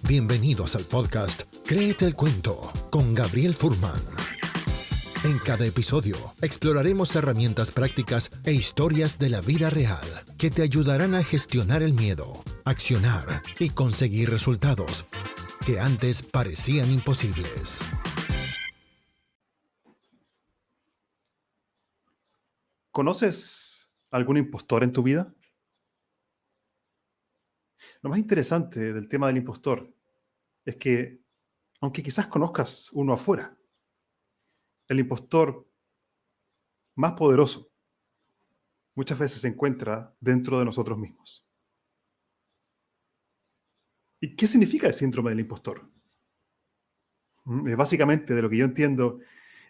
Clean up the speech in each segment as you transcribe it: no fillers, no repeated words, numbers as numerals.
Bienvenidos al podcast Créete el Cuento con Gabriel Furman. En cada episodio exploraremos herramientas prácticas e historias de la vida real que te ayudarán a gestionar el miedo, accionar y conseguir resultados que antes parecían imposibles. ¿Conoces algún impostor en tu vida? Lo más interesante del tema del impostor es que, aunque quizás conozcas uno afuera, el impostor más poderoso muchas veces se encuentra dentro de nosotros mismos. ¿Y qué significa el síndrome del impostor? Básicamente, de lo que yo entiendo,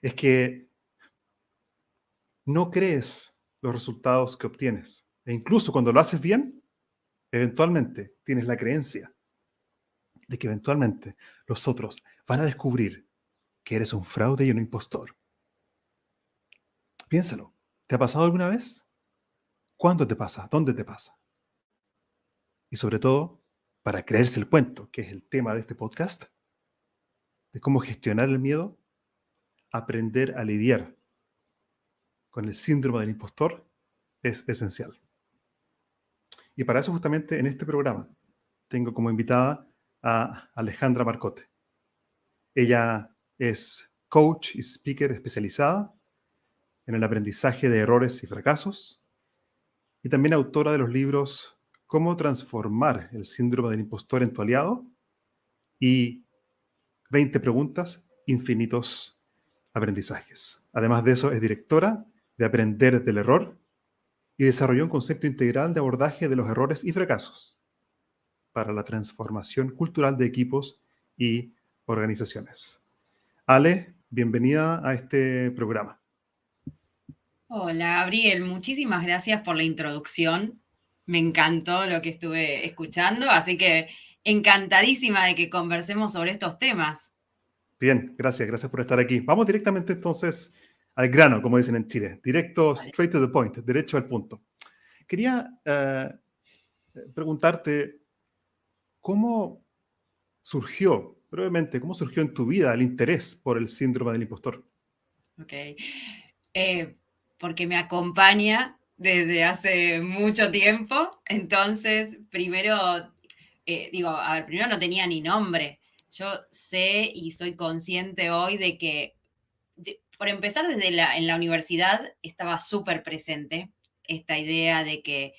es que no crees los resultados que obtienes. E incluso cuando lo haces bien, eventualmente tienes la creencia de que eventualmente los otros van a descubrir que eres un fraude y un impostor. Piénsalo. ¿Te ha pasado alguna vez? ¿Cuándo te pasa? ¿Dónde te pasa? Y sobre todo, para creerse el cuento, que es el tema de este podcast, de cómo gestionar el miedo, aprender a lidiar con el síndrome del impostor es esencial. Y para eso justamente en este programa tengo como invitada a Alejandra Marcotte. Ella es coach y speaker especializada en el aprendizaje de errores y fracasos, y también autora de los libros Cómo transformar el síndrome del impostor en tu aliado y 20 preguntas, infinitos aprendizajes. Además de eso, es directora de Aprender del Error y desarrolló un concepto integral de abordaje de los errores y fracasos para la transformación cultural de equipos y organizaciones. Ale, bienvenida a este programa. Hola, Gabriel. Muchísimas gracias por la introducción. Me encantó lo que estuve escuchando, así que encantadísima de que conversemos sobre estos temas. Bien, gracias por estar aquí. Vamos directamente entonces al grano, como dicen en Chile. Directo, Vale. straight to the point, derecho al punto. Quería preguntarte cómo surgió, brevemente, cómo surgió en tu vida el interés por el síndrome del impostor. Ok. Porque me acompaña desde hace mucho tiempo. Entonces, primero, primero no tenía ni nombre. Yo sé y soy consciente hoy de que, por empezar, en la universidad estaba súper presente esta idea de que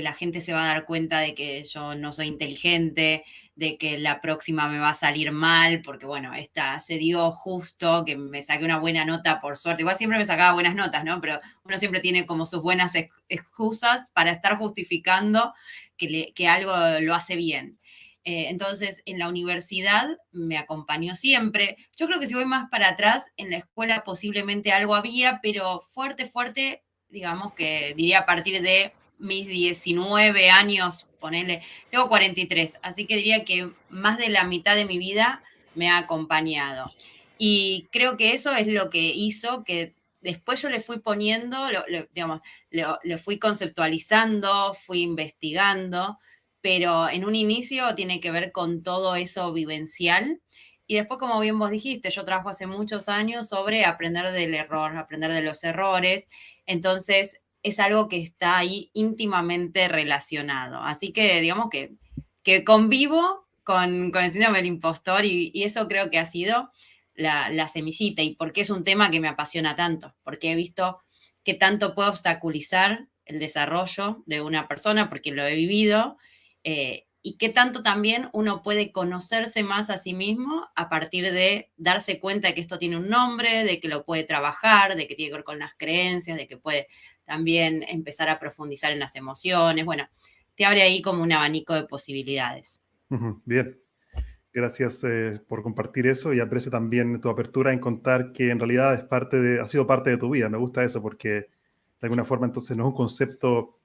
la gente se va a dar cuenta de que yo no soy inteligente, de que la próxima me va a salir mal, porque bueno, esta se dio justo, que me saqué una buena nota por suerte. Igual siempre me sacaba buenas notas, ¿no? Pero uno siempre tiene como sus buenas excusas para estar justificando que algo lo hace bien. Entonces, en la universidad me acompañó siempre. Yo creo que si voy más para atrás, en la escuela posiblemente algo había, pero fuerte, digamos que diría a partir de mis 19 años, ponele, tengo 43, así que diría que más de la mitad de mi vida me ha acompañado. Y creo que eso es lo que hizo que después yo le fui poniendo, lo fui conceptualizando, fui investigando, pero en un inicio tiene que ver con todo eso vivencial. Y después, como bien vos dijiste, yo trabajo hace muchos años sobre aprender del error, aprender de los errores. Entonces, es algo que está ahí íntimamente relacionado. Así que digamos que convivo con el síndrome del impostor y eso creo que ha sido la semillita y por qué es un tema que me apasiona tanto, porque he visto que tanto puede obstaculizar el desarrollo de una persona, porque lo he vivido, y qué tanto también uno puede conocerse más a sí mismo a partir de darse cuenta de que esto tiene un nombre, de que lo puede trabajar, de que tiene que ver con las creencias, de que puede también empezar a profundizar en las emociones. Bueno, te abre ahí como un abanico de posibilidades. Bien, gracias por compartir eso y aprecio también tu apertura en contar que en realidad ha sido parte de tu vida. Me gusta eso porque de alguna forma entonces no es un concepto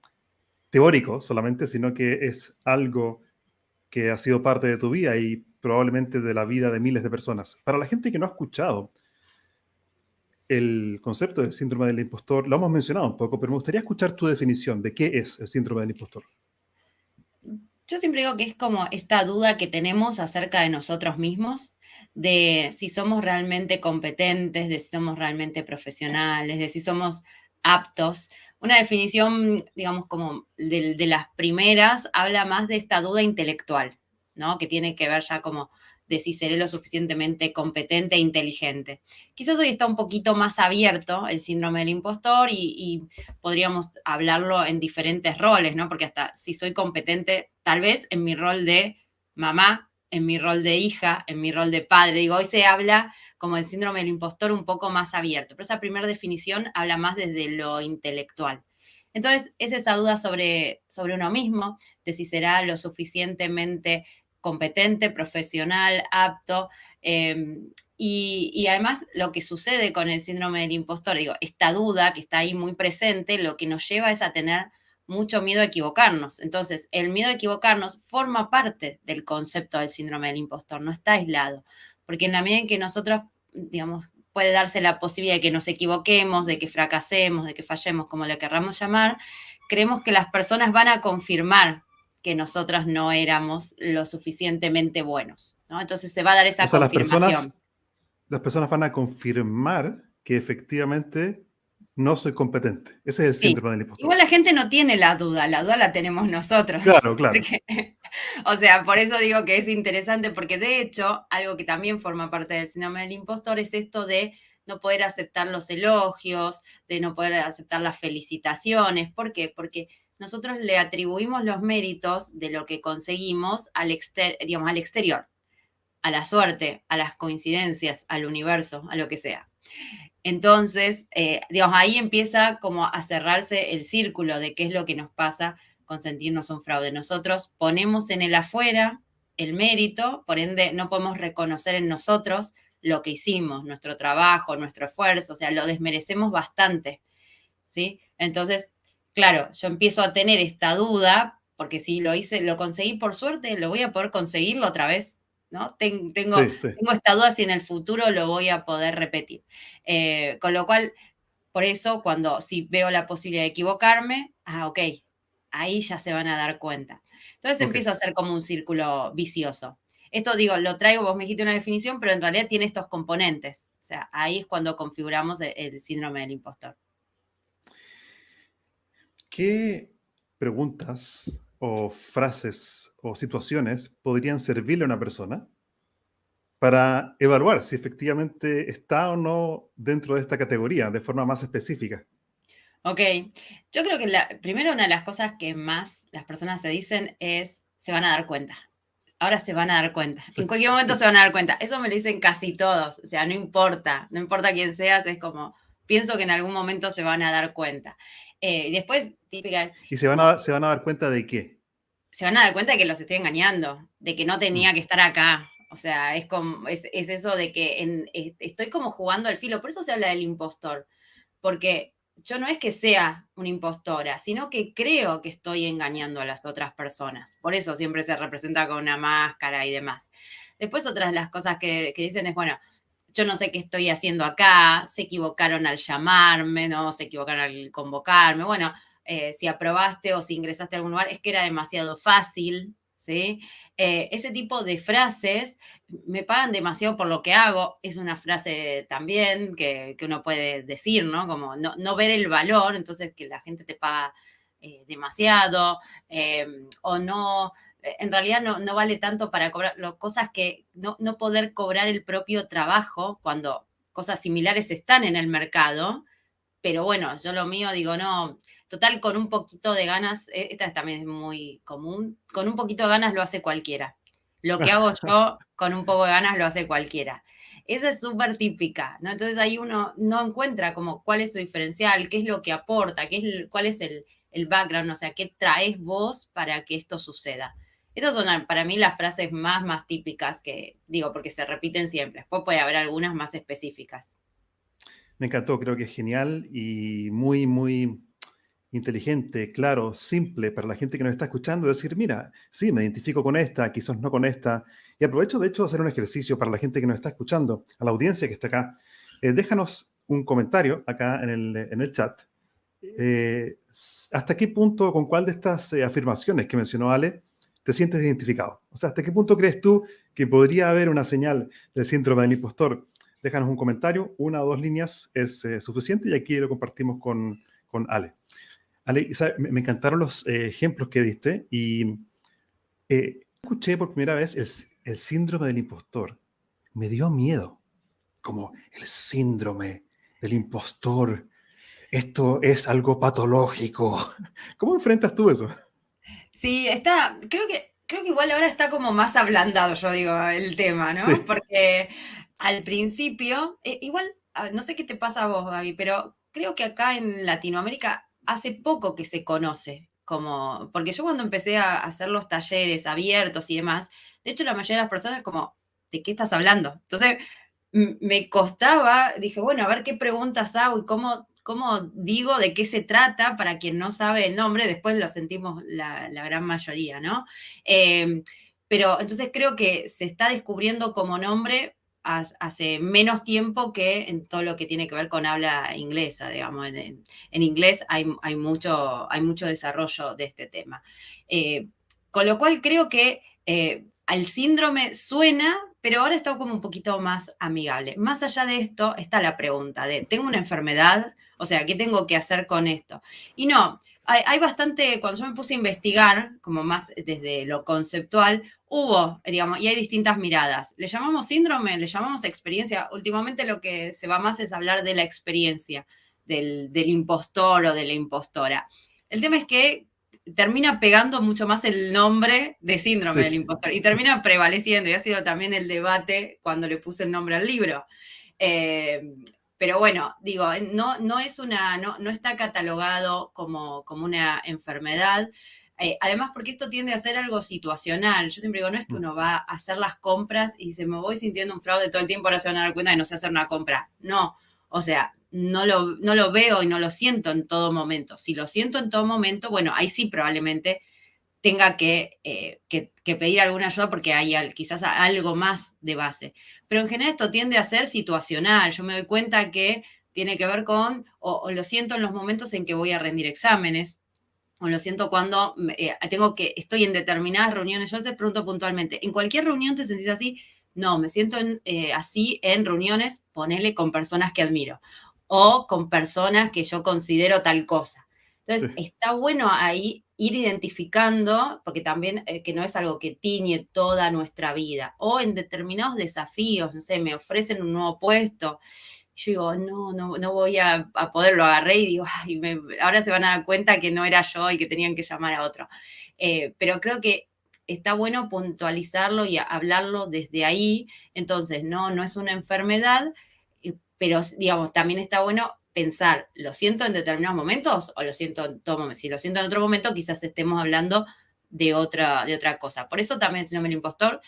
teórico solamente, sino que es algo que ha sido parte de tu vida y probablemente de la vida de miles de personas. Para la gente que no ha escuchado el concepto del síndrome del impostor, lo hemos mencionado un poco, pero me gustaría escuchar tu definición de qué es el síndrome del impostor. Yo siempre digo que es como esta duda que tenemos acerca de nosotros mismos, de si somos realmente competentes, de si somos realmente profesionales, de si somos aptos. Una definición, digamos, como de las primeras, habla más de esta duda intelectual, ¿no? Que tiene que ver ya como de si seré lo suficientemente competente e inteligente. Quizás hoy está un poquito más abierto el síndrome del impostor y podríamos hablarlo en diferentes roles, ¿no? Porque hasta si soy competente, tal vez en mi rol de mamá, en mi rol de hija, en mi rol de padre. Digo, hoy se habla como el síndrome del impostor un poco más abierto, pero esa primera definición habla más desde lo intelectual. Entonces, es esa duda sobre uno mismo, de si será lo suficientemente competente, profesional, apto. Y además lo que sucede con el síndrome del impostor, digo, esta duda que está ahí muy presente, lo que nos lleva es a tener mucho miedo a equivocarnos. Entonces, el miedo a equivocarnos forma parte del concepto del síndrome del impostor, no está aislado, porque en la medida en que nosotros, digamos, puede darse la posibilidad de que nos equivoquemos, de que fracasemos, de que fallemos, como le querramos llamar, creemos que las personas van a confirmar que nosotros no éramos lo suficientemente buenos, ¿no? Entonces se va a dar O esa sea, confirmación. las personas van a confirmar que efectivamente no soy competente. Ese es el Sí. síndrome del Igual impostor. la gente no tiene la duda la tenemos nosotros. Claro, claro. Porque, o sea, por eso digo que es interesante, porque de hecho, algo que también forma parte del síndrome del impostor es esto de no poder aceptar los elogios, de no poder aceptar las felicitaciones. ¿Por qué? Porque nosotros le atribuimos los méritos de lo que conseguimos digamos, al exterior, a la suerte, a las coincidencias, al universo, a lo que sea. Entonces, digamos, ahí empieza como a cerrarse el círculo de qué es lo que nos pasa con sentirnos un fraude. Nosotros ponemos en el afuera el mérito, por ende no podemos reconocer en nosotros lo que hicimos, nuestro trabajo, nuestro esfuerzo, o sea, lo desmerecemos bastante, ¿sí? Entonces, claro, yo empiezo a tener esta duda, porque si lo hice, lo conseguí por suerte, lo voy a poder conseguirlo otra vez, ¿no? Tengo Sí, sí. esta duda si en el futuro lo voy a poder repetir. Con lo cual, por eso, si veo la posibilidad de equivocarme, ok, ahí ya se van a dar cuenta. Entonces Ok. empieza a ser como un círculo vicioso. Esto digo, lo traigo, vos me dijiste una definición, pero en realidad tiene estos componentes. O sea, ahí es cuando configuramos el síndrome del impostor. ¿Qué preguntas o frases o situaciones podrían servirle a una persona para evaluar si efectivamente está o no dentro de esta categoría de forma más específica? Ok, yo creo que primero una de las cosas que más las personas se dicen es, se van a dar cuenta. Ahora se van a dar cuenta. Sí, En cualquier momento sí. se van a dar cuenta. Eso me lo dicen casi todos. O sea, no importa quién seas, es como, pienso que en algún momento se van a dar cuenta. Después, típica es, ¿Y como, se van a dar cuenta de qué? se van a dar cuenta de que los estoy engañando, de que no Mm, tenía que estar acá. O sea, es eso de que estoy como jugando al filo. Por eso se habla del impostor. Porque yo no es que sea una impostora, sino que creo que estoy engañando a las otras personas. Por eso siempre se representa con una máscara y demás. Después otras de las cosas que dicen es, bueno, yo no sé qué estoy haciendo acá, se equivocaron al llamarme, ¿no? Se equivocaron al convocarme. Bueno, si aprobaste o si ingresaste a algún lugar, es que era demasiado fácil, ¿sí? Ese tipo de frases, me pagan demasiado por lo que hago, es una frase también que uno puede decir, ¿no? Como no ver el valor, entonces que la gente te paga demasiado, o no, en realidad no vale tanto para cobrar, cosas que no poder cobrar el propio trabajo cuando cosas similares están en el mercado, pero bueno, yo lo mío digo, no, total, con un poquito de ganas, esta también es muy común, con un poquito de ganas lo hace cualquiera. Lo que hago yo, con un poco de ganas lo hace cualquiera. Esa es súper típica, ¿no? Entonces ahí uno no encuentra como cuál es su diferencial, qué es lo que aporta, cuál es el background, o sea, qué traes vos para que esto suceda. Estas son para mí las frases más típicas que digo, porque se repiten siempre. Después puede haber algunas más específicas. Me encantó, creo que es genial y muy, muy inteligente, claro, simple para la gente que nos está escuchando. Decir, mira, sí, me identifico con esta, quizás no con esta. Y aprovecho, de hecho, de hacer un ejercicio para la gente que nos está escuchando, a la audiencia que está acá. Déjanos un comentario acá en el chat. ¿Hasta qué punto, con cuál de estas afirmaciones que mencionó Ale, te sientes identificado. O sea, ¿hasta qué punto crees tú que podría haber una señal del síndrome del impostor? Déjanos un comentario, 1 o 2 líneas es suficiente y aquí lo compartimos con Ale. Ale, me encantaron los ejemplos que diste y escuché por primera vez el síndrome del impostor. Me dio miedo, como el síndrome del impostor. Esto es algo patológico. ¿Cómo enfrentas tú eso? Sí, creo que igual ahora está como más ablandado, yo digo, el tema, ¿no? Sí, Porque al principio, igual, no sé qué te pasa a vos, Gaby, pero creo que acá en Latinoamérica hace poco que se conoce como, porque yo cuando empecé a hacer los talleres abiertos y demás, de hecho la mayoría de las personas como, ¿de qué estás hablando? Entonces, me costaba, dije, bueno, a ver qué preguntas hago y cómo digo de qué se trata para quien no sabe el nombre, después lo sentimos la gran mayoría, ¿no? Eh, pero entonces creo que se está descubriendo como nombre hace menos tiempo que en todo lo que tiene que ver con habla inglesa, digamos. En inglés hay mucho desarrollo de este tema. Con lo cual creo que al síndrome suena, pero ahora está como un poquito más amigable. Más allá de esto está la pregunta de, ¿tengo una enfermedad? O sea, ¿qué tengo que hacer con esto? Y no, hay bastante, cuando yo me puse a investigar, como más desde lo conceptual, hubo, digamos, y hay distintas miradas. ¿Le llamamos síndrome? ¿Le llamamos experiencia? Últimamente lo que se va más es hablar de la experiencia del impostor o de la impostora. El tema es que termina pegando mucho más el nombre de síndrome del sí. impostor y termina prevaleciendo, y ha sido también el debate cuando le puse el nombre al libro. Eh, pero bueno, digo, no está catalogado como una enfermedad. Además, porque esto tiende a ser algo situacional. Yo siempre digo, no es que Mm. uno va a hacer las compras y dice, me voy sintiendo un fraude todo el tiempo, ahora se van a dar cuenta de no sé hacer una compra. No, o sea, no lo veo y no lo siento en todo momento. Si lo siento en todo momento, bueno, ahí sí probablemente tenga que pedir alguna ayuda porque hay quizás algo más de base. Pero en general esto tiende a ser situacional. Yo me doy cuenta que tiene que ver con, o lo siento en los momentos en que voy a rendir exámenes, o lo siento cuando estoy en determinadas reuniones. Yo a veces pregunto puntualmente, ¿en cualquier reunión te sentís así? No, me siento así en reuniones, ponele con personas que admiro o con personas que yo considero tal cosa. Entonces, Sí. está bueno ahí ir identificando, porque también que no es algo que tiñe toda nuestra vida, o en determinados desafíos, no sé, me ofrecen un nuevo puesto, yo digo, no voy a poder, lo agarré y digo, ay, ahora se van a dar cuenta que no era yo y que tenían que llamar a otro. Pero creo que está bueno puntualizarlo y hablarlo desde ahí. Entonces, no es una enfermedad, pero digamos, también está bueno pensar, ¿lo siento en determinados momentos o lo siento en todo momento? Si lo siento en otro momento, quizás estemos hablando de otra cosa. Por eso también el síndrome del impostor,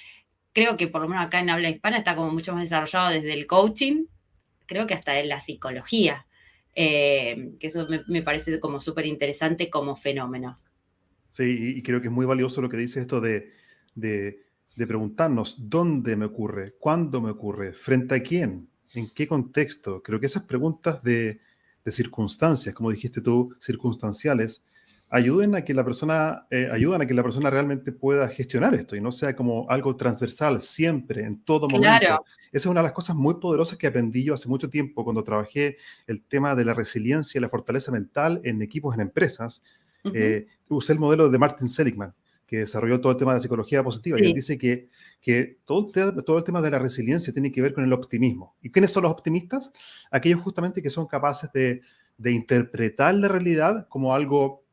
creo que por lo menos acá en habla hispana está como mucho más desarrollado desde el coaching, creo que hasta en la psicología, que eso me parece como súper interesante como fenómeno. Sí, y creo que es muy valioso lo que dice esto de, de preguntarnos dónde me ocurre, cuándo me ocurre, frente a quién, en qué contexto. Creo que esas preguntas de circunstancias, como dijiste tú, circunstanciales, ayudan a que la persona realmente pueda gestionar esto y no sea como algo transversal siempre, en todo Claro. momento. Esa es una de las cosas muy poderosas que aprendí yo hace mucho tiempo cuando trabajé el tema de la resiliencia y la fortaleza mental en equipos, en empresas. Ujú. Usé el modelo de Martin Seligman, que desarrolló todo el tema de la psicología positiva, y él Sí, dice que todo el tema de la resiliencia tiene que ver con el optimismo. ¿Y quiénes son los optimistas? Aquellos justamente que son capaces de interpretar la realidad como algo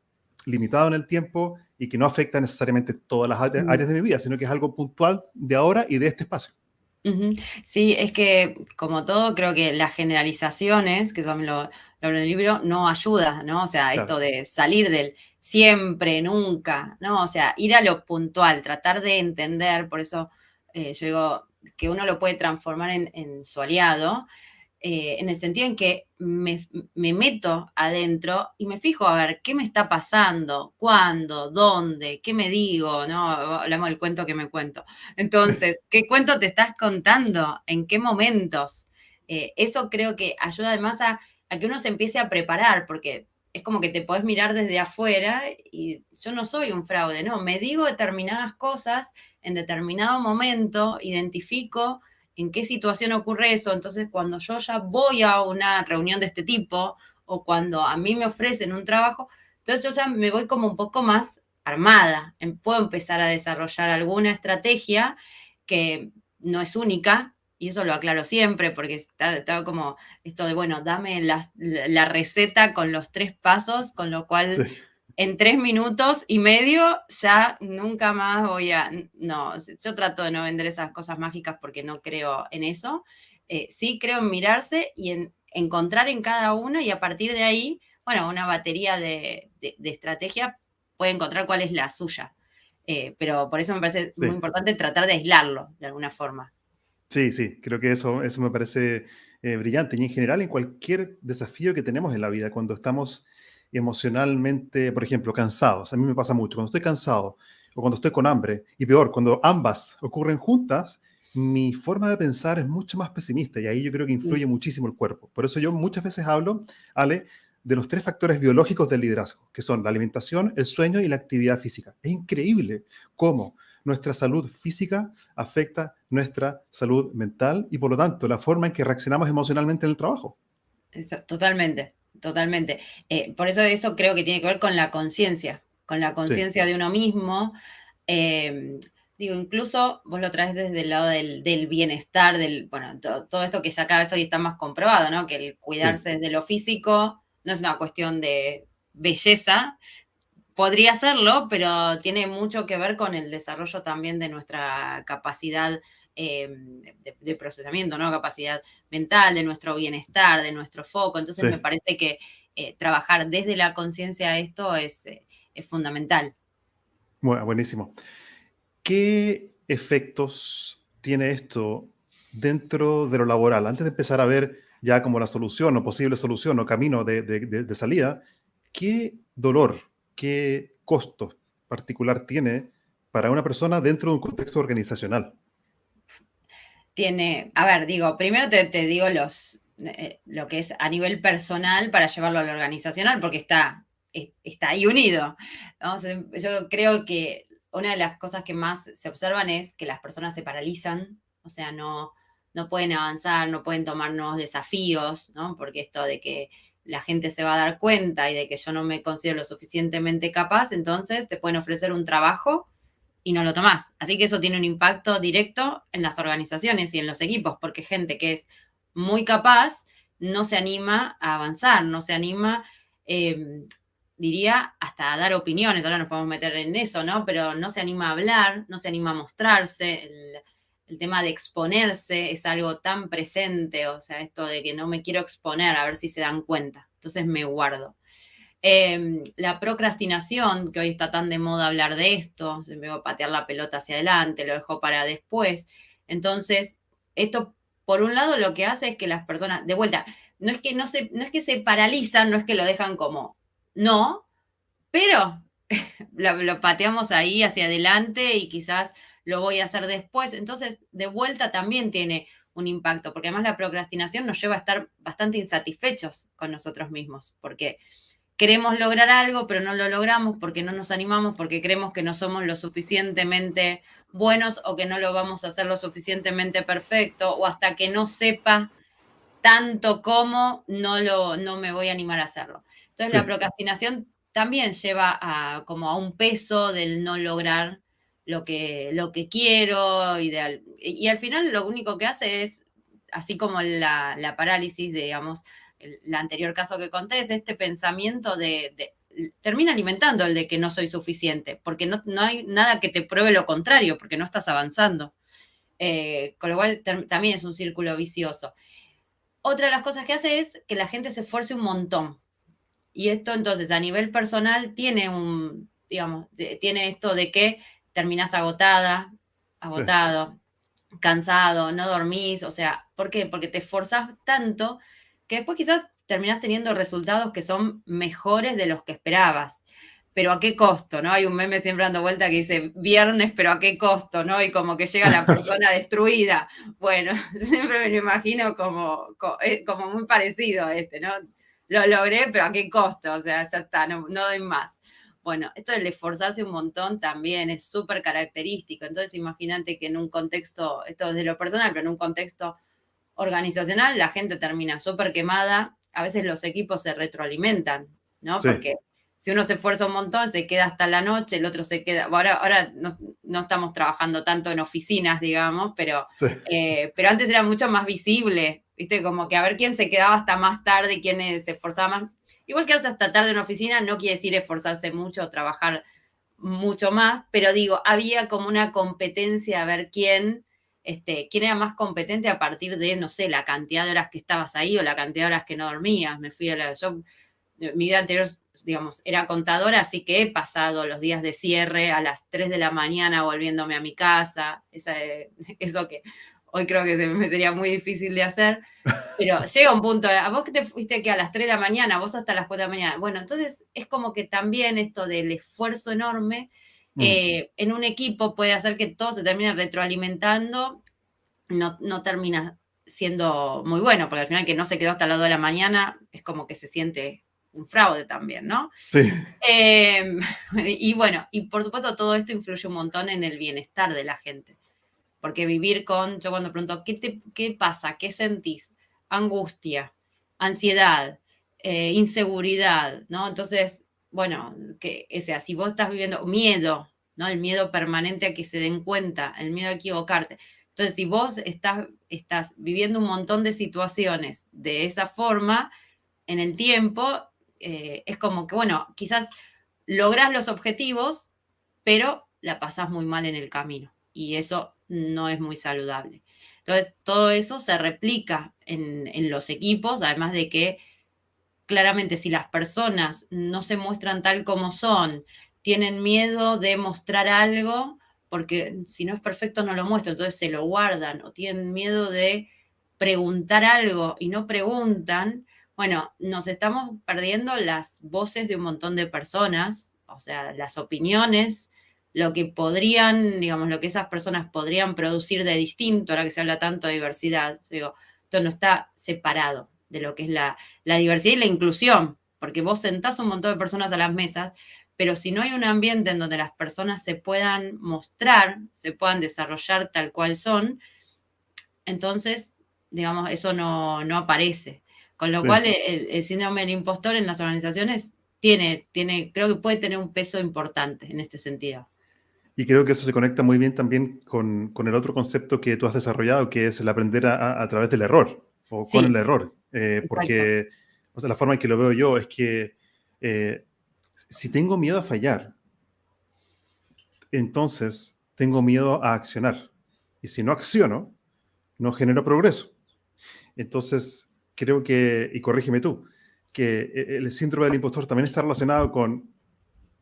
limitado en el tiempo y que no afecta necesariamente todas las mm, áreas de mi vida, sino que es algo puntual de ahora y de este espacio. ujú. Sí, es que como todo, creo que las generalizaciones, que eso también lo hablo en el libro, no ayuda, ¿no? O sea, Claro. esto de salir del siempre, nunca, ¿no? O sea, ir a lo puntual, tratar de entender, por eso yo digo que uno lo puede transformar en su aliado, en el sentido en que me meto adentro y me fijo a ver qué me está pasando, cuándo, dónde, qué me digo, ¿no? Hablamos del cuento que me cuento. Entonces, ¿qué cuento te estás contando? ¿En qué momentos? Eso creo que ayuda además a que uno se empiece a preparar, porque es como que te podés mirar desde afuera y yo no soy un fraude, no, me digo determinadas cosas en determinado momento, identifico en qué situación ocurre eso, entonces cuando yo ya voy a una reunión de este tipo o cuando a mí me ofrecen un trabajo, entonces yo ya me voy como un poco más armada, puedo empezar a desarrollar alguna estrategia que no es única, y eso lo aclaro siempre, porque está como esto de, bueno, dame la receta con los 3 pasos, con lo cual Sí, en 3 minutos y medio ya nunca más voy a... No, yo trato de no vender esas cosas mágicas porque no creo en eso. Sí creo en mirarse y en encontrar en cada uno y a partir de ahí, bueno, una batería de estrategias puede encontrar cuál es la suya. Pero por eso me parece muy sí. importante tratar de aislarlo de alguna forma. Sí, sí, creo que eso me parece brillante. Y en general, en cualquier desafío que tenemos en la vida, cuando estamos emocionalmente, por ejemplo, cansados, a mí me pasa mucho, cuando estoy cansado o cuando estoy con hambre, y peor, cuando ambas ocurren juntas, mi forma de pensar es mucho más pesimista y ahí yo creo que Mm. influye muchísimo el cuerpo. Por eso yo muchas veces hablo, Ale, de los 3 factores biológicos del liderazgo, que son la alimentación, el sueño y la actividad física. Es increíble cómo nuestra salud física afecta nuestra salud mental y por lo tanto la forma en que reaccionamos emocionalmente en el trabajo. Totalmente, totalmente. Por eso creo que tiene que ver con la Sí, conciencia de uno mismo. Eh, Digo, incluso vos lo traes desde el lado del bienestar, bueno, todo esto que ya cada vez hoy está más comprobado, ¿no? Que el sí, cuidarse desde lo físico no es una cuestión de belleza, podría serlo, pero tiene mucho que ver con el desarrollo también de nuestra capacidad de procesamiento, ¿no? Capacidad mental, de nuestro bienestar, de nuestro foco. Entonces me sí. parece que trabajar desde la conciencia esto es fundamental. Buenísimo. ¿Qué efectos tiene esto dentro de lo laboral? Antes de empezar a ver ya como la solución o posible solución o camino de salida, ¿qué dolor, qué costo particular tiene para una persona dentro de un contexto organizacional? A ver, digo, primero te digo lo que es a nivel personal para llevarlo a lo organizacional, porque está ahí unido. ¿No? Yo creo que una de las cosas que más se observan es que las personas se paralizan, o sea, no pueden avanzar, no pueden tomar nuevos desafíos, ¿no? Porque esto de que la gente se va a dar cuenta y de que yo no me considero lo suficientemente capaz, entonces te pueden ofrecer un trabajo y no lo tomás. Así que eso tiene un impacto directo en las organizaciones y en los equipos, porque gente que es muy capaz no se anima a avanzar, no se anima, diría, hasta a dar opiniones, ahora nos podemos meter en eso, ¿no? Pero no se anima a hablar, no se anima a mostrarse, el tema de exponerse es algo tan presente, o sea, esto de que no me quiero exponer a ver si se dan cuenta, entonces me guardo. La procrastinación, que hoy está tan de moda hablar de esto, me voy a patear la pelota hacia adelante, lo dejo para después. Entonces, esto, por un lado, lo que hace es que las personas, de vuelta, no es que se paralizan, no es que lo dejan como no, pero lo pateamos ahí hacia adelante y quizás lo voy a hacer después. Entonces, de vuelta también tiene un impacto, porque además la procrastinación nos lleva a estar bastante insatisfechos con nosotros mismos, porque queremos lograr algo, pero no lo logramos porque no nos animamos, porque creemos que no somos lo suficientemente buenos o que no lo vamos a hacer lo suficientemente perfecto, o hasta que no sepa tanto como no me voy a animar a hacerlo. Entonces la Sí, procrastinación también lleva como a un peso del no lograr lo que quiero y al final lo único que hace es, así como la parálisis, digamos, el anterior caso que conté, es este pensamiento termina alimentando el de que no soy suficiente, porque no hay nada que te pruebe lo contrario, porque no estás avanzando. Con lo cual también es un círculo vicioso. Otra de las cosas que hace es que la gente se esfuerce un montón. Y esto entonces a nivel personal digamos, tiene esto de que terminás agotada, sí. agotado, cansado, no dormís, o sea, ¿por qué? Porque te esforzás tanto que después quizás terminás teniendo resultados que son mejores de los que esperabas. Pero ¿a qué costo? ¿No? Hay un meme siempre dando vuelta que dice viernes, pero ¿a qué costo? ¿No? Y como que llega la Sí, persona destruida. Bueno, yo siempre me lo imagino como muy parecido a ¿no? lo logré, pero ¿a qué costo? O sea, ya está, no doy más. Bueno, esto del esforzarse un montón también es súper característico. Entonces, imagínate que en un contexto, esto desde lo personal, pero en un contexto organizacional, la gente termina súper quemada. A veces los equipos se retroalimentan, ¿no? Sí, Porque si uno se esfuerza un montón, se queda hasta la noche, el otro se queda. Ahora no estamos trabajando tanto en oficinas, digamos, sí, pero antes era mucho más visible, ¿viste? Como que a ver quién se quedaba hasta más tarde, quién se esforzaba más. Igual quedarse hasta tarde en oficina no quiere decir esforzarse mucho o trabajar mucho más, pero digo, había como una competencia a ver quién era más competente a partir de, no sé, la cantidad de horas que estabas ahí o la cantidad de horas que no dormías. Yo, mi vida anterior, digamos, era contadora, así que he pasado los días de cierre a las 3 de la mañana volviéndome a mi casa, eso que hoy creo que me sería muy difícil de hacer, pero sí. llega un punto, a vos que te fuiste que a las 3 de la mañana, vos hasta las 4 de la mañana. Bueno, entonces es como que también esto del esfuerzo enorme Mm, en un equipo puede hacer que todo se termine retroalimentando, no termina siendo muy bueno, porque al final que no se quedó hasta las 2 de la mañana es como que se siente un fraude también, ¿no? sí, Eh, y bueno, y por supuesto todo esto influye un montón en el bienestar de la gente. Porque yo cuando pregunto, ¿qué pasa? ¿Qué sentís? Angustia, ansiedad, inseguridad, ¿no? Entonces, bueno, si vos estás viviendo miedo, ¿no? El miedo permanente a que se den cuenta, el miedo a equivocarte. Entonces, si vos estás viviendo un montón de situaciones de esa forma, en el tiempo, es como que, bueno, quizás lográs los objetivos, pero la pasás muy mal en el camino y eso no es muy saludable. Entonces, todo eso se replica en los equipos, además de que claramente si las personas no se muestran tal como son, tienen miedo de mostrar algo, porque si no es perfecto no lo muestro, entonces se lo guardan, o tienen miedo de preguntar algo y no preguntan, bueno, nos estamos perdiendo las voces de un montón de personas, o sea, las opiniones, lo que podrían, digamos, lo que esas personas podrían producir de distinto, ahora que se habla tanto de diversidad, digo, esto no está separado de lo que es la diversidad y la inclusión, porque vos sentás un montón de personas a las mesas, pero si no hay un ambiente en donde las personas se puedan mostrar, se puedan desarrollar tal cual son, entonces, digamos, eso no aparece. Con lo sí. cual, el síndrome del impostor en las organizaciones creo que puede tener un peso importante en este sentido. Y creo que eso se conecta muy bien también con el otro concepto que tú has desarrollado, que es el aprender a través del error o con el Sí, error. exacto. Porque, o sea, la forma en que lo veo yo es que si tengo miedo a fallar, entonces tengo miedo a accionar. Y si no acciono, no genero progreso. Entonces, creo que, y corrígeme tú, que el síndrome del impostor también está relacionado con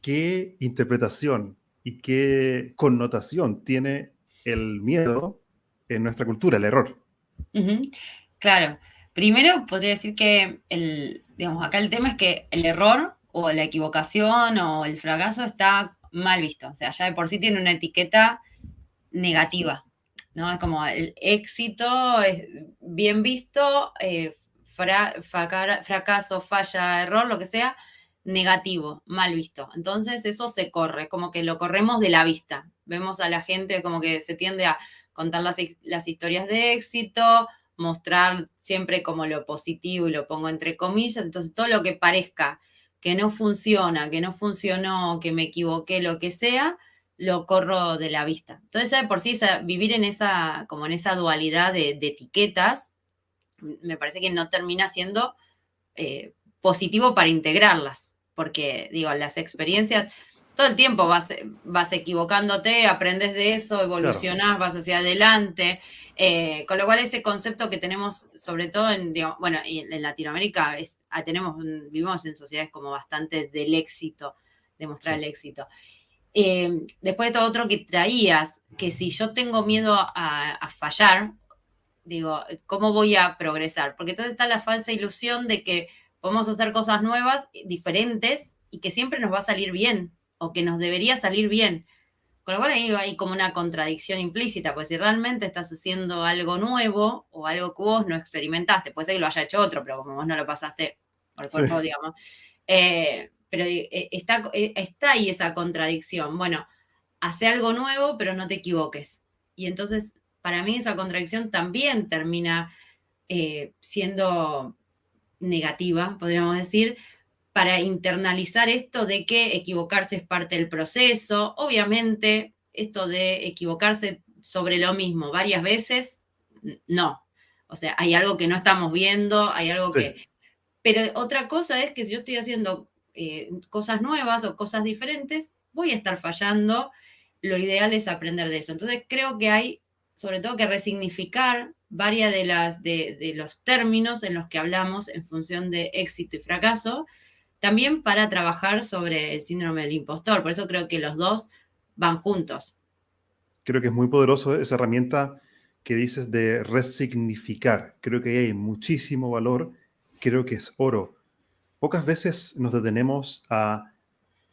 qué interpretación y qué connotación tiene el miedo en nuestra cultura, el error. Ujú. Claro. Primero podría decir que digamos, acá el tema es que el error o la equivocación o el fracaso está mal visto. O sea, ya de por sí tiene una etiqueta negativa, ¿no? Es como el éxito es bien visto, fracaso, falla, error, lo que sea, negativo, mal visto. Entonces eso se corre, como que lo corremos de la vista. Vemos a la gente como que se tiende a contar las historias de éxito, mostrar siempre como lo positivo y lo pongo entre comillas. Entonces todo lo que parezca que no funciona, que no funcionó, que me equivoqué, lo que sea, lo corro de la vista. Entonces ya de por sí vivir como en esa dualidad de etiquetas, me parece que no termina siendo positivo para integrarlas, porque digo, las experiencias, todo el tiempo vas equivocándote, aprendes de eso, Claro, evolucionás, vas hacia adelante, con lo cual ese concepto que tenemos, sobre todo digamos, bueno, y en Latinoamérica, vivimos en sociedades como bastante del éxito, demostrar sí, el éxito. Después de todo otro que traías, que si yo tengo miedo a fallar, digo, ¿cómo voy a progresar? Porque entonces está la falsa ilusión de que podemos hacer cosas nuevas, diferentes, y que siempre nos va a salir bien, o que nos debería salir bien. Con lo cual ahí hay como una contradicción implícita, pues si realmente estás haciendo algo nuevo o algo que vos no experimentaste, puede ser que lo haya hecho otro, pero como vos no lo pasaste o el Sí. cuerpo, digamos. Pero está ahí esa contradicción. Bueno, hace algo nuevo, pero no te equivoques. Y entonces, para mí, esa contradicción también termina siendo negativa, podríamos decir, para internalizar esto de que equivocarse es parte del proceso. Obviamente, esto de equivocarse sobre lo mismo varias veces, no. O sea, hay algo que no estamos viendo, hay algo Sí. que... Pero otra cosa es que si yo estoy haciendo cosas nuevas o cosas diferentes, voy a estar fallando. Lo ideal es aprender de eso. Entonces creo que hay, sobre todo, que resignificar varias de los términos en los que hablamos en función de éxito y fracaso, también para trabajar sobre el síndrome del impostor. Por eso creo que los dos van juntos. Creo que es muy poderoso esa herramienta que dices de resignificar. Creo que hay muchísimo valor, creo que es oro. Pocas veces nos detenemos a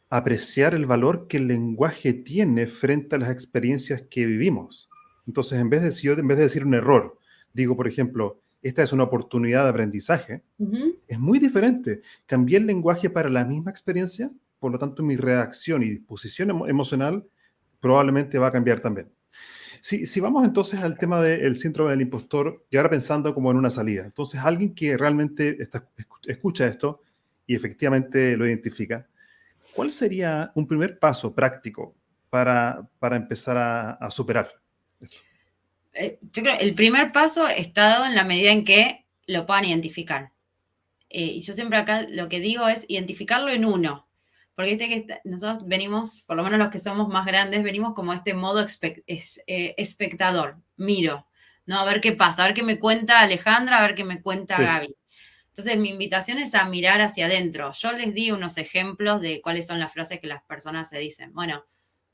apreciar el valor que el lenguaje tiene frente a las experiencias que vivimos. Entonces, en vez de decir un error, digo, por ejemplo, esta es una oportunidad de aprendizaje, Ujú. es muy diferente. Cambié el lenguaje para la misma experiencia, por lo tanto, mi reacción y disposición emocional probablemente va a cambiar también. Si vamos entonces al tema del síndrome del impostor, y ahora pensando como en una salida, entonces alguien que realmente escucha esto y efectivamente lo identifica, ¿cuál sería un primer paso práctico para empezar a superar esto? Yo creo que el primer paso está dado en la medida en que lo puedan identificar. Y yo siempre acá lo que digo es identificarlo en uno. Porque viste que nosotros venimos, por lo menos los que somos más grandes, venimos como este modo espectador. Miro, ¿no? A ver qué pasa, a ver qué me cuenta Alejandra, a ver qué me cuenta Sí, Gaby. Entonces, mi invitación es a mirar hacia adentro. Yo les di unos ejemplos de cuáles son las frases que las personas se dicen. Bueno,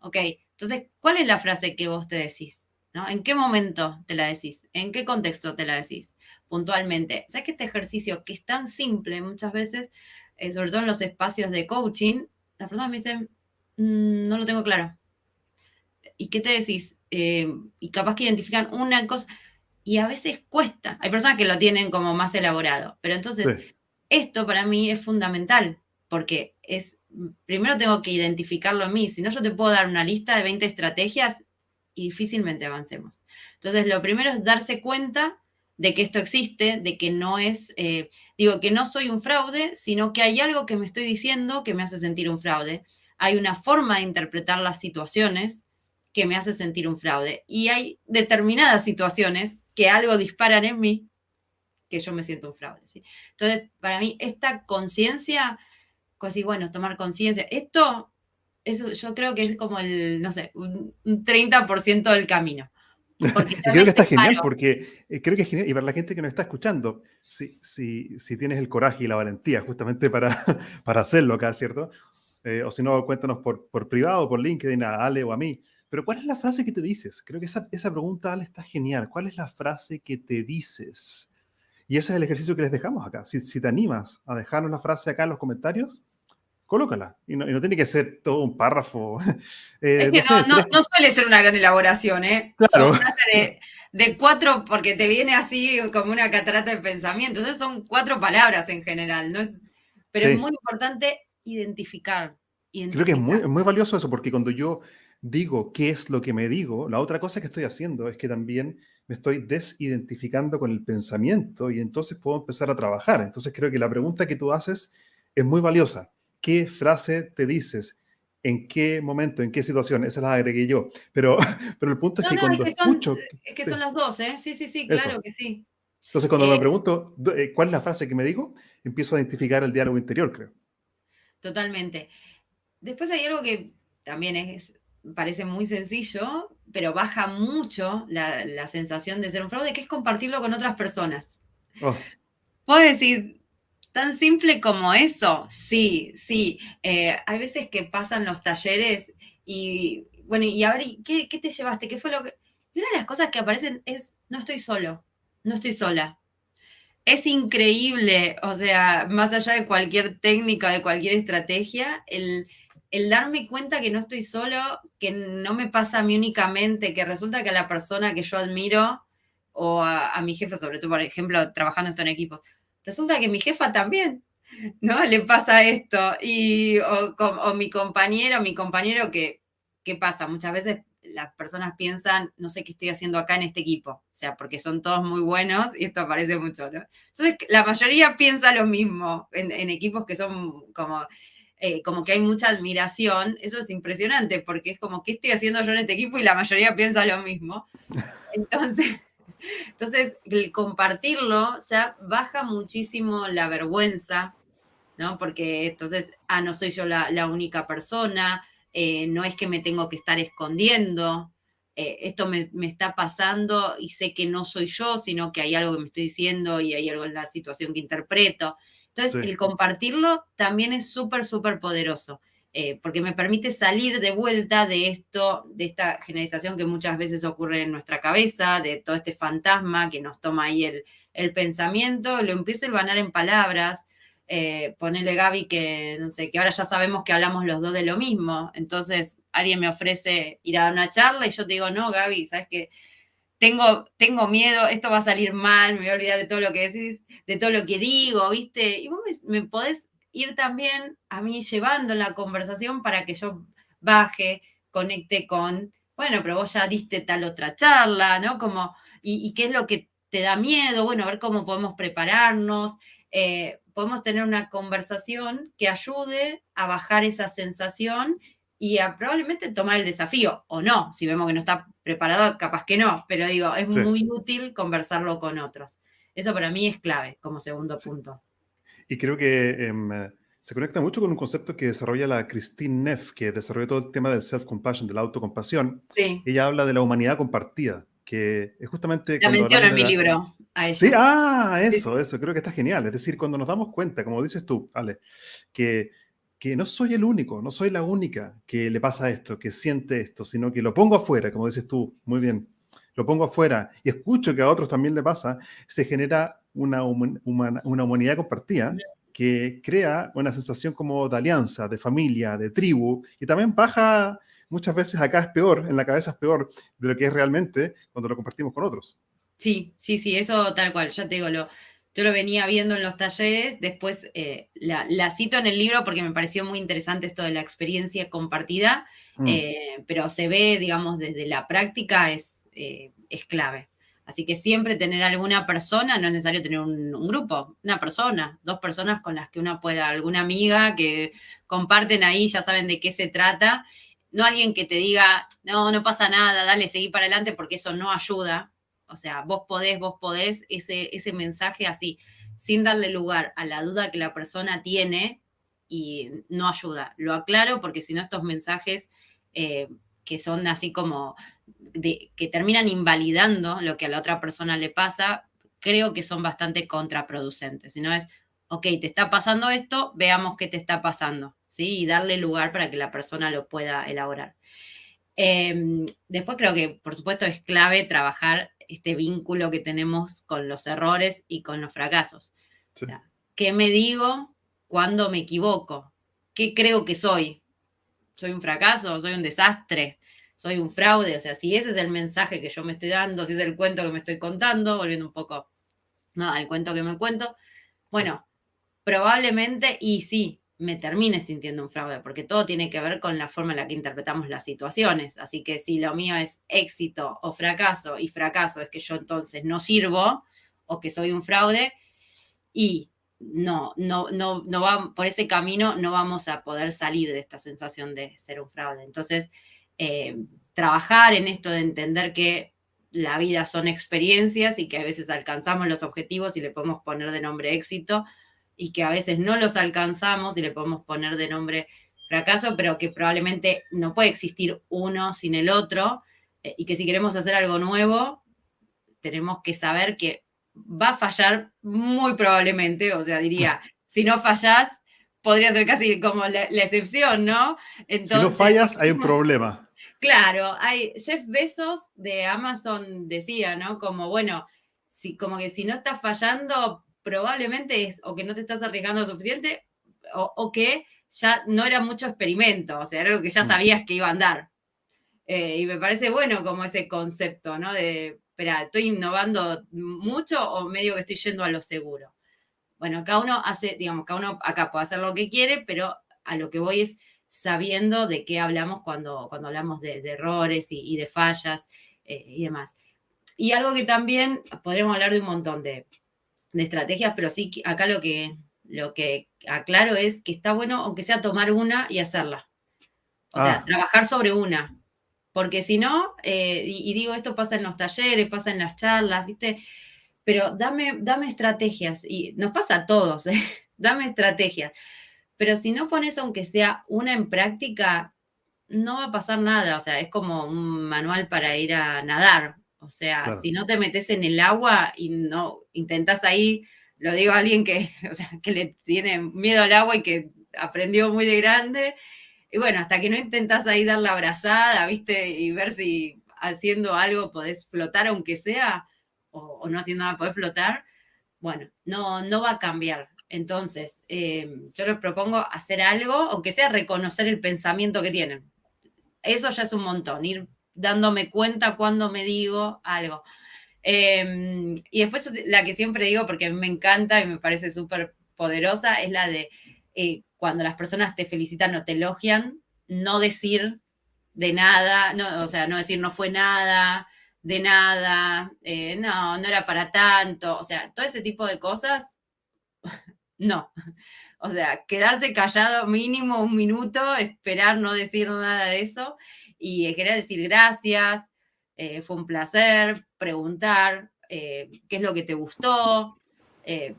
ok, entonces, ¿cuál es la frase que vos te decís? ¿No? ¿En qué momento te la decís? ¿En qué contexto te la decís? Puntualmente. ¿Sabes que este ejercicio, que es tan simple muchas veces, sobre todo en los espacios de coaching, las personas me dicen, no lo tengo claro. ¿Y qué te decís? Y capaz que identifican una cosa, y a veces cuesta. Hay personas que lo tienen como más elaborado, pero entonces sí. esto para mí es fundamental, porque primero tengo que identificarlo en mí, si no yo te puedo dar una lista de 20 estrategias y difícilmente avancemos. Entonces lo primero es darse cuenta de que esto existe, de que no es, que no soy un fraude, sino que hay algo que me estoy diciendo que me hace sentir un fraude. Hay una forma de interpretar las situaciones que me hace sentir un fraude. Y hay determinadas situaciones que algo disparan en mí que yo me siento un fraude. ¿Sí? Entonces, para mí, esta conciencia, así, bueno, tomar conciencia, esto, yo creo que es como el, no sé, un 30% del camino. Porque Y ya creo me que está genial separo. porque creo que es genial. Y para la gente que nos está escuchando, si tienes el coraje y la valentía justamente para, para hacerlo acá, ¿cierto? O si no, cuéntanos por privado, por LinkedIn, a Ale o a mí. Pero ¿cuál es la frase que te dices? Creo que esa pregunta, Ale, está genial. ¿Cuál es la frase que te dices? Y ese es el ejercicio que les dejamos acá. Si te animas a dejarnos la frase acá en los comentarios, colócala. Y no tiene que ser todo un párrafo. Es que No sé, tres. no suele ser una gran elaboración, ¿eh? Son Claro, frases de cuatro, porque te viene así como una catarata de pensamiento. Entonces son 4 palabras en general, ¿no? Pero es sí. muy importante identificar, Creo que es identificar. muy valioso eso, porque cuando yo digo qué es lo que me digo, la otra cosa que estoy haciendo es que también me estoy desidentificando con el pensamiento y entonces puedo empezar a trabajar. Entonces creo que la pregunta que tú haces es muy valiosa. ¿Qué frase te dices? ¿En qué momento? ¿En qué situación? Esa la agregué yo. Pero, pero el punto es No, que no, cuando escucho, es que son sí, las dos, ¿eh? Sí, sí, sí, claro eso. que sí. Entonces cuando me Eh, pregunto cuál es la frase que me digo, empiezo a identificar el diálogo interior, creo. Totalmente. Después hay algo que también parece muy sencillo, pero baja mucho la sensación de ser un fraude, que es compartirlo con otras personas. Oh, Vos decís, tan simple como eso, sí, sí. Hay veces que pasan los talleres y, bueno, y a ver, ¿qué te llevaste? ¿Qué fue lo que...? Y una de las cosas que aparecen es, no estoy solo, no estoy sola. Es increíble, o sea, más allá de cualquier técnica, de cualquier estrategia, el darme cuenta que no estoy solo, que no me pasa a mí únicamente, que resulta que a la persona que yo admiro, o a mi jefe, sobre todo, por ejemplo, trabajando esto en equipos, resulta que mi jefa también. ¿no? Le pasa esto. O mi compañero, ¿qué pasa? Muchas veces las personas piensan, no sé qué estoy haciendo acá en este equipo, o sea, porque son todos muy buenos y esto aparece mucho, ¿no? Entonces, la mayoría piensa lo mismo en equipos que son como que hay mucha admiración. Eso es impresionante, porque es como, ¿qué estoy haciendo yo en este equipo? Y la mayoría piensa lo mismo. Entonces, el compartirlo ya baja muchísimo la vergüenza, ¿no? Porque entonces, no soy yo la única persona, no es que me tengo que estar escondiendo, esto me está pasando y sé que no soy yo, sino que hay algo que me estoy diciendo y hay algo en la situación que interpreto. Entonces, Sí. el compartirlo también es súper, súper poderoso. Porque me permite salir de vuelta de esto, de esta generalización que muchas veces ocurre en nuestra cabeza, de todo este fantasma que nos toma ahí el pensamiento, lo empiezo a hilvanar en palabras. Ponele, Gaby, que no sé, que ahora ya sabemos que hablamos los dos de lo mismo. Entonces alguien me ofrece ir a dar una charla y yo te digo, no, Gaby, sabes que tengo miedo, esto va a salir mal, me voy a olvidar de todo lo que decís, de todo lo que digo, ¿viste? Y vos me podés ir también a mí llevando en la conversación para que yo baje, conecte con, bueno, pero vos ya diste tal otra charla, ¿no? Como, y qué es lo que te da miedo, bueno, a ver cómo podemos prepararnos, podemos tener una conversación que ayude a bajar esa sensación y a probablemente tomar el desafío, o no, si vemos que no está preparado, capaz que no, pero digo, es Sí, muy útil conversarlo con otros. Eso para mí es clave como segundo sí. punto. Y creo que se conecta mucho con un concepto que desarrolla la Christine Neff, que desarrolla todo el tema del self-compassion, de la autocompasión. Sí, Ella habla de la humanidad compartida, que es justamente la cuando menciono hablamos en de mi la... libro a Sí, ella. Sí, eso, creo que está genial. Es decir, cuando nos damos cuenta, como dices tú, Ale, que, que no soy el único, no soy la única que le pasa esto, que siente esto, sino que lo pongo afuera, como dices tú, muy bien, lo pongo afuera y escucho que a otros también le pasa, se genera una humanidad compartida que crea una sensación como de alianza, de familia, de tribu, y también baja, muchas veces acá es peor, en la cabeza es peor de lo que es realmente cuando lo compartimos con otros. sí, sí, sí, eso tal cual, ya te digo, yo lo venía viendo en los talleres, después la cito en el libro porque me pareció muy interesante esto de la experiencia compartida, Mm, pero se ve, digamos, desde la práctica es clave. Así que siempre tener alguna persona, no es necesario tener un grupo, una persona, dos personas con las que uno pueda, alguna amiga que comparten ahí, ya saben de qué se trata, no alguien que te diga, no, no pasa nada, dale, seguí para adelante, porque eso no ayuda. O sea, vos podés, ese mensaje así, sin darle lugar a la duda que la persona tiene y no ayuda. Lo aclaro porque si no estos mensajes que son así como que terminan invalidando lo que a la otra persona le pasa, creo que son bastante contraproducentes. Si no es, ok, te está pasando esto, veamos qué te está pasando, ¿sí? Y darle lugar para que la persona lo pueda elaborar. Después creo que, por supuesto, es clave trabajar este vínculo que tenemos con los errores y con los fracasos. O sí. sea, ¿qué me digo cuando me equivoco? ¿Qué creo que soy? ¿Soy un fracaso? ¿Soy un desastre? ¿Soy un fraude? O sea, si ese es el mensaje que yo me estoy dando, si es el cuento que me estoy contando, volviendo un poco, ¿no?, al cuento que me cuento, Sí. bueno, probablemente, y sí, me termine sintiendo un fraude, porque todo tiene que ver con la forma en la que interpretamos las situaciones. Así que si lo mío es éxito o fracaso, y fracaso es que yo entonces no sirvo o que soy un fraude, y no va por ese camino, no vamos a poder salir de esta sensación de ser un fraude. Entonces, trabajar en esto de entender que la vida son experiencias y que a veces alcanzamos los objetivos y le podemos poner de nombre éxito, y que a veces no los alcanzamos y le podemos poner de nombre fracaso, pero que probablemente no puede existir uno sin el otro, y que si queremos hacer algo nuevo, tenemos que saber que va a fallar muy probablemente, o sea, diría, si no fallás, podría ser casi como la excepción, ¿no? Si no Entonces, fallas, hay un problema. claro, Jeff Bezos de Amazon decía, ¿no? Como, bueno, como que si no estás fallando, probablemente es o que no te estás arriesgando lo suficiente o que ya no era mucho experimento, o sea, era algo que ya Mm. sabías que iba a andar. Y me parece bueno como ese concepto, ¿no? De, espera, ¿estoy innovando mucho o medio que estoy yendo a lo seguro? Bueno, cada uno hace, digamos, cada uno acá puede hacer lo que quiere, pero a lo que voy es sabiendo de qué hablamos cuando hablamos de errores y de fallas y demás. Y algo que también podríamos hablar de un montón de estrategias, pero sí acá lo que aclaro es que está bueno, aunque sea tomar una y hacerla. O sea, Ah, trabajar sobre una. Porque si no, y digo, esto pasa en los talleres, pasa en las charlas, ¿viste? Pero dame estrategias, y nos pasa a todos, ¿eh? Dame estrategias. Pero si no pones aunque sea una en práctica, no va a pasar nada. O sea, es como un manual para ir a nadar. O sea, claro. si no te metes en el agua y no intentás ahí, lo digo a alguien que, o sea, que le tiene miedo al agua y que aprendió muy de grande, y bueno, hasta que no intentás ahí dar la abrazada, ¿viste? Y ver si haciendo algo podés flotar, aunque sea, o no haciendo nada podés flotar, bueno, no va a cambiar. Entonces, yo les propongo hacer algo, aunque sea reconocer el pensamiento que tienen. Eso ya es un montón, ir dándome cuenta cuando me digo algo. Y después la que siempre digo, porque a mí me encanta y me parece súper poderosa, es la de cuando las personas te felicitan o te elogian, no decir de nada, no, o sea, no decir no fue nada, de nada, no era para tanto, o sea, todo ese tipo de cosas, no. O sea, quedarse callado mínimo un minuto, esperar no decir nada de eso y querer decir gracias, fue un placer, preguntar qué es lo que te gustó,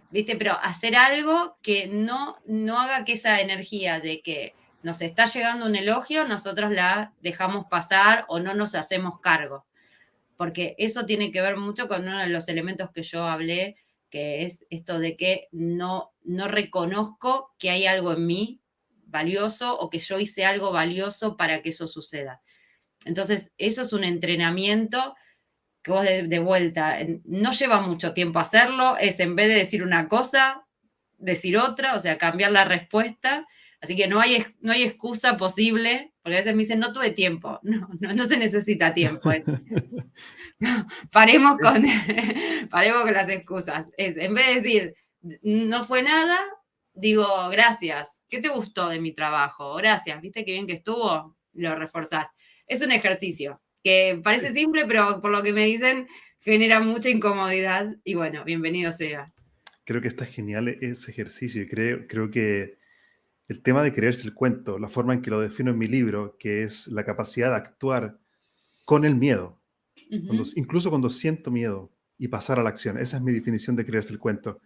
¿viste? Pero hacer algo que no haga que esa energía de que nos está llegando un elogio, nosotros la dejamos pasar o no nos hacemos cargo, porque eso tiene que ver mucho con uno de los elementos que yo hablé, que es esto de que no reconozco que hay algo en mí valioso o que yo hice algo valioso para que eso suceda. Entonces, eso es un entrenamiento que vos de vuelta, no lleva mucho tiempo hacerlo, es en vez de decir una cosa, decir otra, o sea, cambiar la respuesta. Así que no hay excusa posible, porque a veces me dicen, no tuve tiempo. No se necesita tiempo. Paremos con, paremos con las excusas. Es, en vez de decir, no fue nada, digo, gracias. ¿Qué te gustó de mi trabajo? Gracias. ¿Viste qué bien que estuvo? Lo reforzás. Es un ejercicio que parece Sí. simple, pero por lo que me dicen, genera mucha incomodidad. Y bueno, bienvenido sea. Creo que está genial ese ejercicio y creo que el tema de creerse el cuento, la forma en que lo defino en mi libro, que es la capacidad de actuar con el miedo, Ujú. incluso cuando siento miedo y pasar a la acción. Esa es mi definición de creerse el cuento.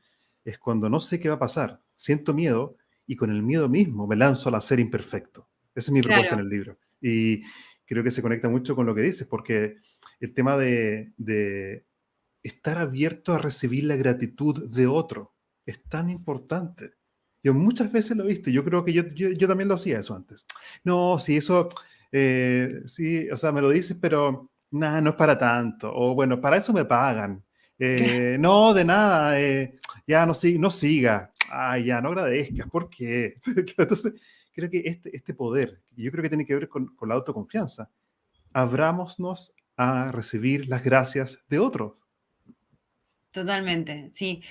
Es cuando no sé qué va a pasar, siento miedo y con el miedo mismo me lanzo al hacer imperfecto. Esa es mi propuesta en Claro, el libro. Y creo que se conecta mucho con lo que dices, porque el tema de estar abierto a recibir la gratitud de otro es tan importante. Yo muchas veces lo he visto, yo creo que yo también lo hacía eso antes. No, sí, eso, sí, o sea, me lo dices, pero nada, no es para tanto. O bueno, para eso me pagan. No, de nada, ya no siga. Ay, ya, no agradezcas. ¿Por qué? Entonces, creo que este poder, yo creo que tiene que ver con la autoconfianza. Abrámonos a recibir las gracias de otros. totalmente, sí.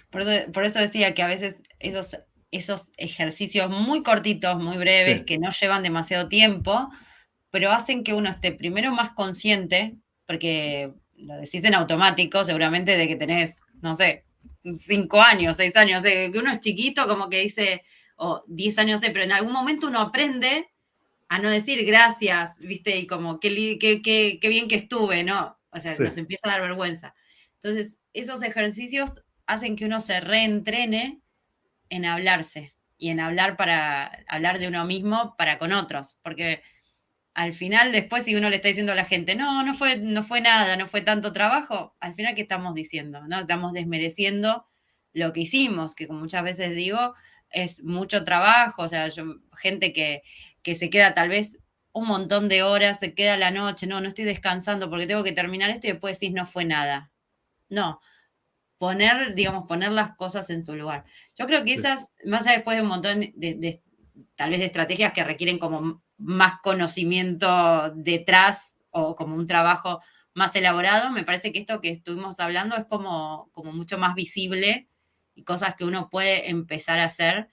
Por eso decía que a veces esos ejercicios muy cortitos, muy breves, Sí, que no llevan demasiado tiempo, pero hacen que uno esté primero más consciente, porque lo decís en automático, seguramente de que tenés, no sé, 5 años, 6 años, que uno es chiquito, como que dice, o 10 años, no sé, pero en algún momento uno aprende a no decir gracias, ¿viste? Y como, qué bien que estuve, ¿no? O sea, sí. nos empieza a dar vergüenza. Entonces, esos ejercicios hacen que uno se reentrene en hablarse y en hablar para hablar de uno mismo para con otros, porque al final después si uno le está diciendo a la gente, no fue nada, no fue tanto trabajo, al final ¿qué estamos diciendo? ¿No? Estamos desmereciendo lo que hicimos, que como muchas veces digo, es mucho trabajo, o sea, gente que se queda tal vez un montón de horas, se queda la noche, no estoy descansando porque tengo que terminar esto y después decís no fue nada. No, digamos, poner las cosas en su lugar. Yo creo que Sí, esas, más allá después de un montón tal vez de estrategias que requieren como más conocimiento detrás o como un trabajo más elaborado, me parece que esto que estuvimos hablando es como mucho más visible y cosas que uno puede empezar a hacer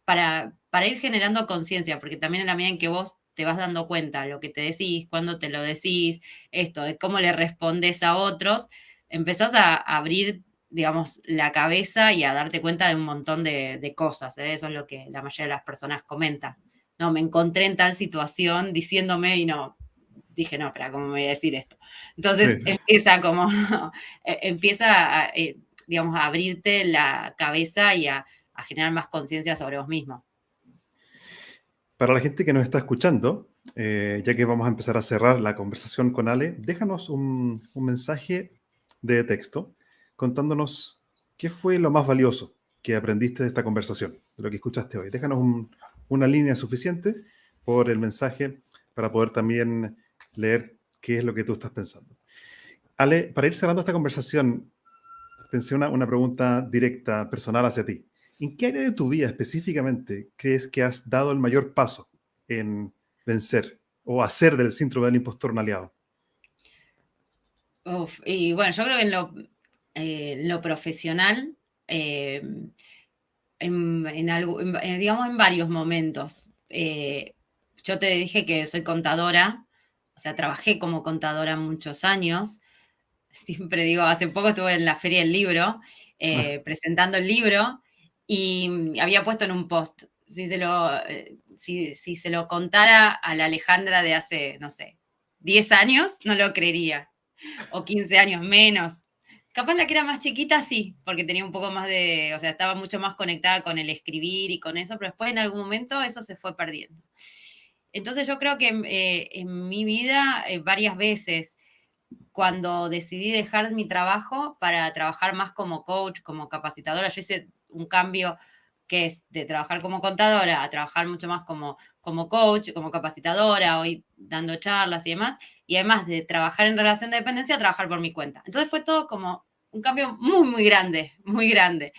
para ir generando conciencia, porque también en la medida en que vos te vas dando cuenta de lo que te decís, cuándo te lo decís, esto, de cómo le respondes a otros, empezás a abrir, digamos, la cabeza y a darte cuenta de un montón de cosas. Eso es lo que la mayoría de las personas comentan. No, me encontré en tal situación diciéndome y no, dije, no, espera, ¿cómo me voy a decir esto? Entonces Sí. empieza como, empieza a, digamos, a abrirte la cabeza y a generar más conciencia sobre vos mismo. Para la gente que nos está escuchando, ya que vamos a empezar a cerrar la conversación con Ale, déjanos un mensaje de texto contándonos qué fue lo más valioso que aprendiste de esta conversación, de lo que escuchaste hoy. Déjanos una línea suficiente por el mensaje para poder también leer qué es lo que tú estás pensando. Ale, para ir cerrando esta conversación, pensé una pregunta directa, personal hacia ti. ¿En qué área de tu vida específicamente crees que has dado el mayor paso en vencer o hacer del síndrome del impostor un aliado? Y bueno, yo creo que en lo profesional, digamos, en varios momentos. Yo te dije que soy contadora, o sea, trabajé como contadora muchos años. Siempre digo, hace poco estuve en la Feria del Libro, presentando el libro, y había puesto en un post, si se lo contara a la Alejandra de hace, no sé, 10 años, no lo creería, o 15 años menos. Capaz la que era más chiquita, sí, porque tenía un poco más o sea, estaba mucho más conectada con el escribir y con eso, pero después en algún momento eso se fue perdiendo. Entonces yo creo que en mi vida varias veces, cuando decidí dejar mi trabajo para trabajar más como coach, como capacitadora, yo hice un cambio que es de trabajar como contadora a trabajar mucho más como coach, como capacitadora, hoy dando charlas y demás, y además de trabajar en relación de dependencia, trabajar por mi cuenta. Entonces fue todo como un cambio muy, muy grande, muy grande.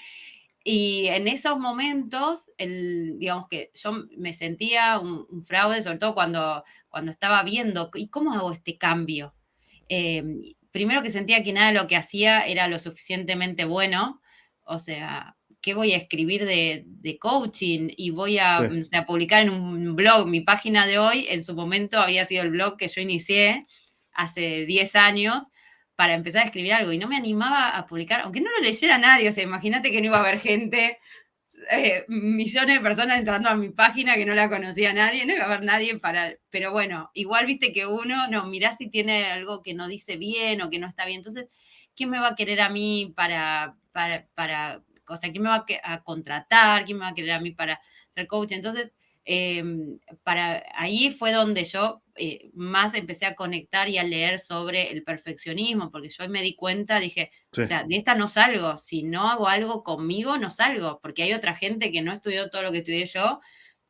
Y en esos momentos, digamos que yo me sentía un fraude, sobre todo cuando estaba viendo, ¿y cómo hago este cambio? Primero que sentía que nada de lo que hacía era lo suficientemente bueno, o sea, ¿qué voy a escribir de coaching? Y voy Sí. o sea, publicar en un blog. Mi página de hoy, en su momento, había sido el blog que yo inicié hace 10 años para empezar a escribir algo y no me animaba a publicar, aunque no lo leyera nadie, o sea, imagínate que no iba a haber gente, millones de personas entrando a mi página que no la conocía nadie, no iba a haber nadie pero bueno, igual viste que uno, no, mirá si tiene algo que no dice bien o que no está bien, entonces, ¿quién me va a querer a mí o sea, quién me va a contratar? ¿Quién me va a querer a mí para ser coach? Entonces, ahí fue donde yo más empecé a conectar y a leer sobre el perfeccionismo, porque yo me di cuenta, dije, Sí. o sea, de esta no salgo, si no hago algo conmigo, no salgo, porque hay otra gente que no estudió todo lo que estudié yo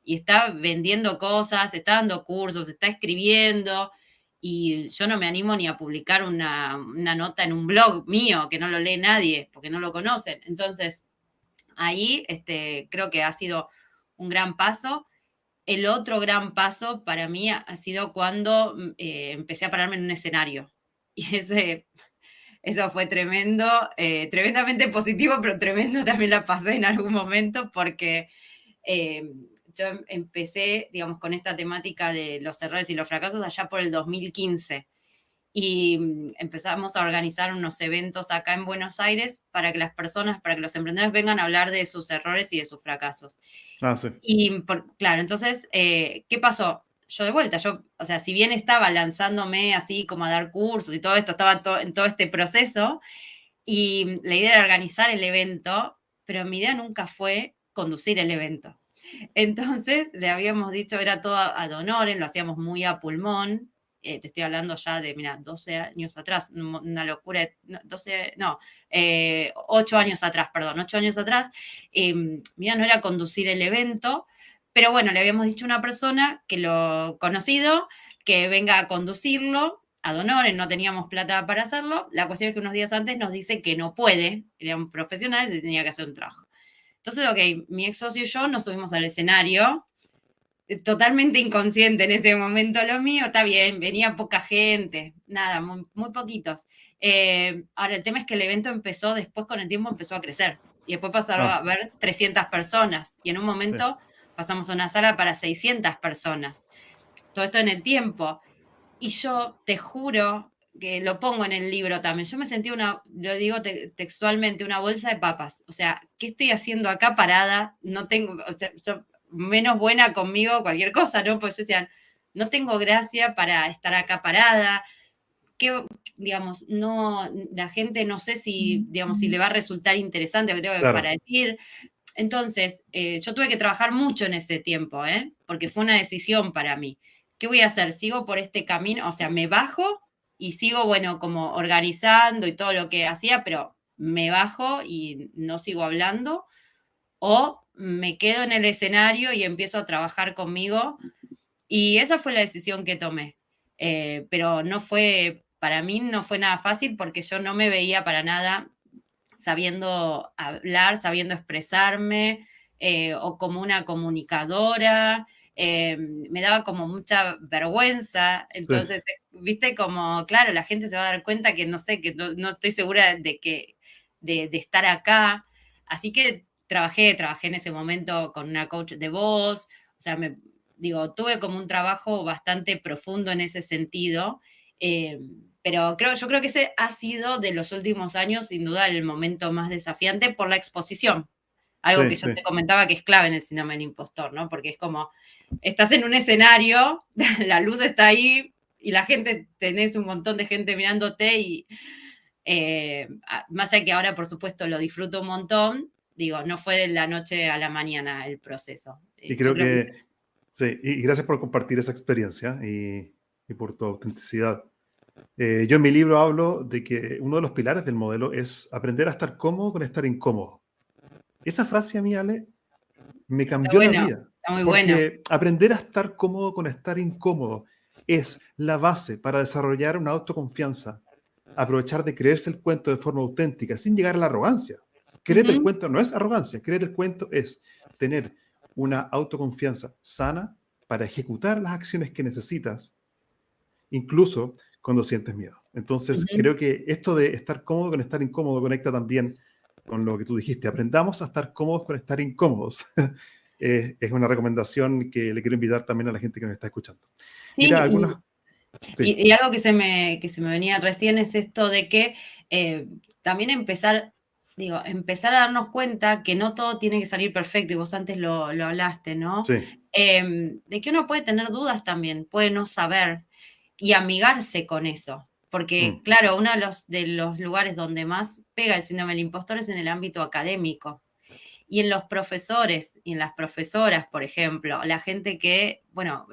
y está vendiendo cosas, está dando cursos, está escribiendo, y yo no me animo ni a publicar una nota en un blog mío, que no lo lee nadie, porque no lo conocen. Entonces, ahí creo que ha sido un gran paso. El otro gran paso para mí ha sido cuando empecé a pararme en un escenario. Y eso fue tremendo, tremendamente positivo, pero tremendo también la pasé en algún momento porque yo empecé, digamos, con esta temática de los errores y los fracasos allá por el 2015 y empezamos a organizar unos eventos acá en Buenos Aires para que las personas, para que los emprendedores vengan a hablar de sus errores y de sus fracasos. Ah, sí. Y claro, entonces, ¿qué pasó? Yo de vuelta, o sea, si bien estaba lanzándome así como a dar cursos y todo esto, estaba en todo este proceso, y la idea era organizar el evento, pero mi idea nunca fue conducir el evento. Entonces, le habíamos dicho, era todo ad honorem, lo hacíamos muy a pulmón, te estoy hablando ya de, mira, 12 años atrás, una locura, 12, no, 8 años atrás, perdón, 8 años atrás, mira, no era conducir el evento, pero bueno, le habíamos dicho a una persona que lo conocido, que venga a conducirlo, ad honorem, no teníamos plata para hacerlo, la cuestión es que unos días antes nos dice que no puede, era un profesional y tenía que hacer un trabajo. Entonces, ok, mi ex socio y yo nos subimos al escenario, totalmente inconsciente en ese momento lo mío, está bien, venía poca gente, nada, muy, muy poquitos. Ahora, el tema es que el evento empezó, después con el tiempo empezó a crecer. y después pasaron a ver 300 personas, y en un momento pasamos a una sala para 600 personas. Todo esto en el tiempo. Y yo te juro que lo pongo en el libro también. Yo me sentí lo digo textualmente, una bolsa de papas. O sea, ¿qué estoy haciendo acá parada? No tengo, o sea, yo menos buena conmigo, cualquier cosa, ¿no? Pues yo decía, no tengo gracia para estar acá parada. Que, digamos, no, la gente no sé si, digamos, si le va a resultar interesante lo que tengo para decir. Entonces, yo tuve que trabajar mucho en ese tiempo, porque fue una decisión para mí. ¿Qué voy a hacer? ¿Sigo por este camino? O sea, me bajo y sigo, bueno, como organizando y todo lo que hacía, pero me bajo y no sigo hablando, o me quedo en el escenario y empiezo a trabajar conmigo. Y esa fue la decisión que tomé. Pero no fue, para mí no fue nada fácil porque yo no me veía para nada sabiendo hablar, sabiendo expresarme, o como una comunicadora. Me daba como mucha vergüenza. Entonces, viste, como, claro, la gente se va a dar cuenta que no sé, que no estoy segura de estar acá. Así que trabajé en ese momento con una coach de voz. O sea, tuve como un trabajo bastante profundo en ese sentido. Pero yo creo que ese ha sido de los últimos años, sin duda, el momento más desafiante por la exposición. Algo que yo te comentaba que es clave en el síndrome del impostor, ¿no? Porque es como, estás en un escenario, la luz está ahí y la gente, tenés un montón de gente mirándote y más allá que ahora, por supuesto, lo disfruto un montón, digo, no fue de la noche a la mañana el proceso. Y creo que, sí, y gracias por compartir esa experiencia y por tu autenticidad. Yo en mi libro hablo de que uno de los pilares del modelo es aprender a estar cómodo con estar incómodo. Esa frase a mí, Ale, me cambió la vida. Está muy porque bueno. aprender a estar cómodo con estar incómodo es la base para desarrollar una autoconfianza, aprovechar de creerse el cuento de forma auténtica, sin llegar a la arrogancia. Créete el cuento no es arrogancia, créete el cuento es tener una autoconfianza sana para ejecutar las acciones que necesitas, incluso cuando sientes miedo. Entonces, creo que esto de estar cómodo con estar incómodo conecta también con lo que tú dijiste. Aprendamos a estar cómodos con estar incómodos. Es una recomendación que le quiero invitar también a la gente que nos está escuchando. Sí, mira, algunas... Sí. Y algo que se me venía recién es esto de que también empezar a darnos cuenta que no todo tiene que salir perfecto, y vos antes lo hablaste, ¿no? Sí. De que uno puede tener dudas también, puede no saber, y amigarse con eso. Porque, claro, uno de los lugares donde más pega el síndrome del impostor es en el ámbito académico. Y en los profesores y en las profesoras, por ejemplo, la gente que, bueno,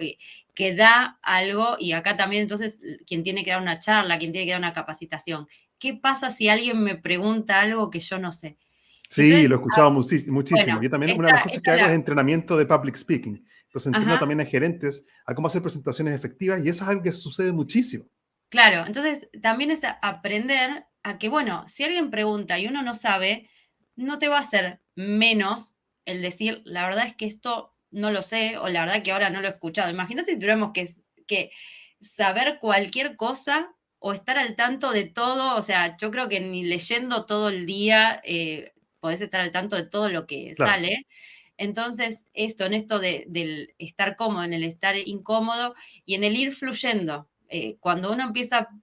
que da algo, y acá también entonces quien tiene que dar una charla, quien tiene que dar una capacitación. ¿Qué pasa si alguien me pregunta algo que yo no sé? Sí, entonces, lo he escuchado muchísimo. bueno, Yo también, una de las cosas que hago es entrenamiento de public speaking. Entonces entreno también a gerentes a cómo hacer presentaciones efectivas, y eso es algo que sucede muchísimo. Claro, entonces también es aprender a que, bueno, si alguien pregunta y uno no sabe, no te va a hacer menos el decir, la verdad es que esto no lo sé, o la verdad que ahora no lo he escuchado. Imagínate si tuviéramos que saber cualquier cosa o estar al tanto de todo. O sea, yo creo que ni leyendo todo el día podés estar al tanto de todo lo que sale. Entonces, en esto del estar cómodo, en el estar incómodo y en el ir fluyendo. Cuando uno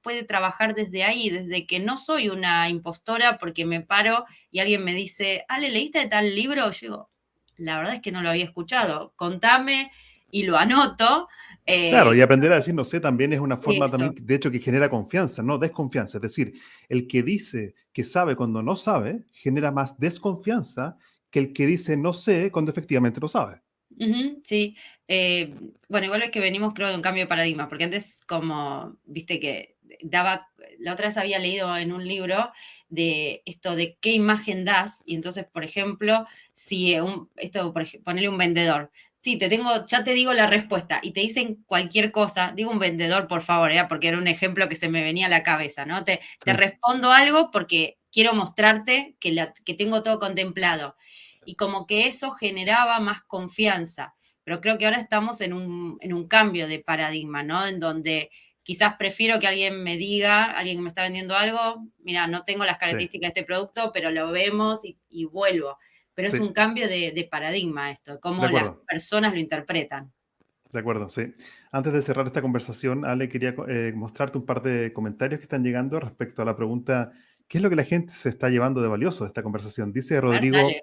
puede trabajar desde ahí, desde que no soy una impostora porque me paro y alguien me dice, Ale, ¿leíste de tal libro? Yo digo, la verdad es que no lo había escuchado, contame, y lo anoto. Claro, y aprender a decir no sé también es una forma Eso. también, de hecho, que genera confianza, no desconfianza. Es decir, el que dice que sabe cuando no sabe, genera más desconfianza que el que dice no sé cuando efectivamente no sabe. Sí. Bueno, igual es que venimos, creo, de un cambio de paradigma, porque antes, como, viste que la otra vez había leído en un libro de esto de qué imagen das, y entonces, por ejemplo, si ponerle un vendedor, sí, ya te digo la respuesta, y te dicen cualquier cosa, digo un vendedor, por favor, porque era un ejemplo que se me venía a la cabeza, ¿no? Te respondo algo porque quiero mostrarte que tengo todo contemplado. Y como que eso generaba más confianza. Pero creo que ahora estamos en un cambio de paradigma, ¿no? En donde quizás prefiero que alguien me diga, alguien que me está vendiendo algo, mira, no tengo las Sí, características de este producto, pero lo vemos y vuelvo. Pero es sí, un cambio de paradigma esto, de de cómo las acuerdo. personas lo interpretan. De acuerdo, sí. Antes de cerrar esta conversación, Ale, quería mostrarte un par de comentarios que están llegando respecto a la pregunta, ¿qué es lo que la gente se está llevando de valioso de esta conversación? Dice A ver, Rodrigo dale.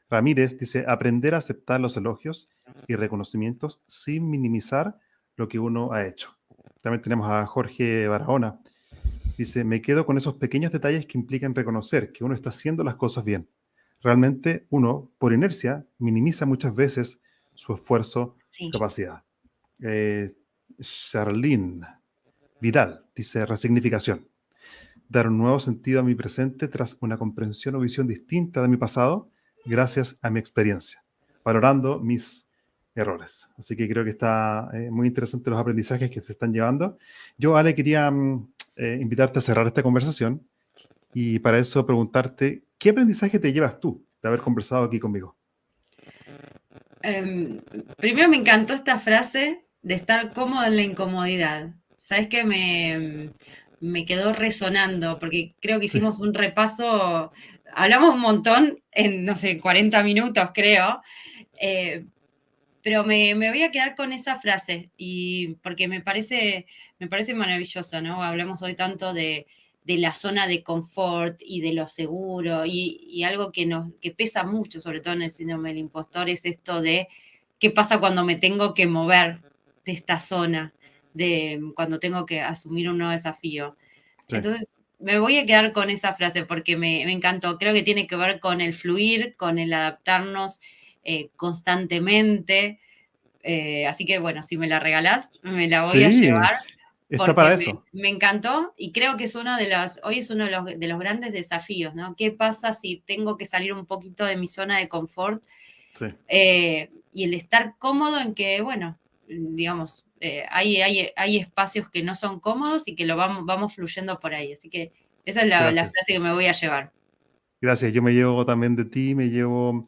Ramírez, dice, aprender a aceptar los elogios y reconocimientos sin minimizar lo que uno ha hecho. También tenemos a Jorge Barahona. Dice, me quedo con esos pequeños detalles que implican reconocer que uno está haciendo las cosas bien. Realmente uno, por inercia, minimiza muchas veces su esfuerzo, Sí. capacidad. Eh, Charlene Vidal dice resignificación. Dar un nuevo sentido a mi presente tras una comprensión o visión distinta de mi pasado gracias a mi experiencia, valorando mis errores. Así que creo que está muy interesante los aprendizajes que se están llevando. Yo, Ale, quería invitarte a cerrar esta conversación y para eso preguntarte, ¿qué aprendizaje te llevas tú de haber conversado aquí conmigo? Em, Primero me encantó esta frase de estar cómodo en la incomodidad. Sabes que me quedó resonando porque creo que Sí, hicimos un repaso, hablamos un montón en, no sé, 40 minutos creo, eh, pero me voy a quedar con esa frase y porque me parece maravillosa, ¿no? Hablamos hoy tanto de la zona de confort y de lo seguro y algo que pesa mucho, sobre todo en el síndrome del impostor, es esto de qué pasa cuando me tengo que mover de esta zona, de cuando tengo que asumir un nuevo desafío. sí, Entonces, me voy a quedar con esa frase porque me encantó. Creo que tiene que ver con el fluir, con el adaptarnos constantemente. Así que bueno, si me la regalás, me la voy a sí, llevar está porque para eso. me encantó y creo que es hoy es uno de los grandes desafíos, ¿no? ¿Qué pasa si tengo que salir un poquito de mi zona de confort Sí, y el estar cómodo en que, bueno, digamos, hay espacios que no son cómodos y que vamos fluyendo por ahí. Así que esa es la gracias. frase que me voy a llevar. Gracias. Yo me llevo también de ti, me llevo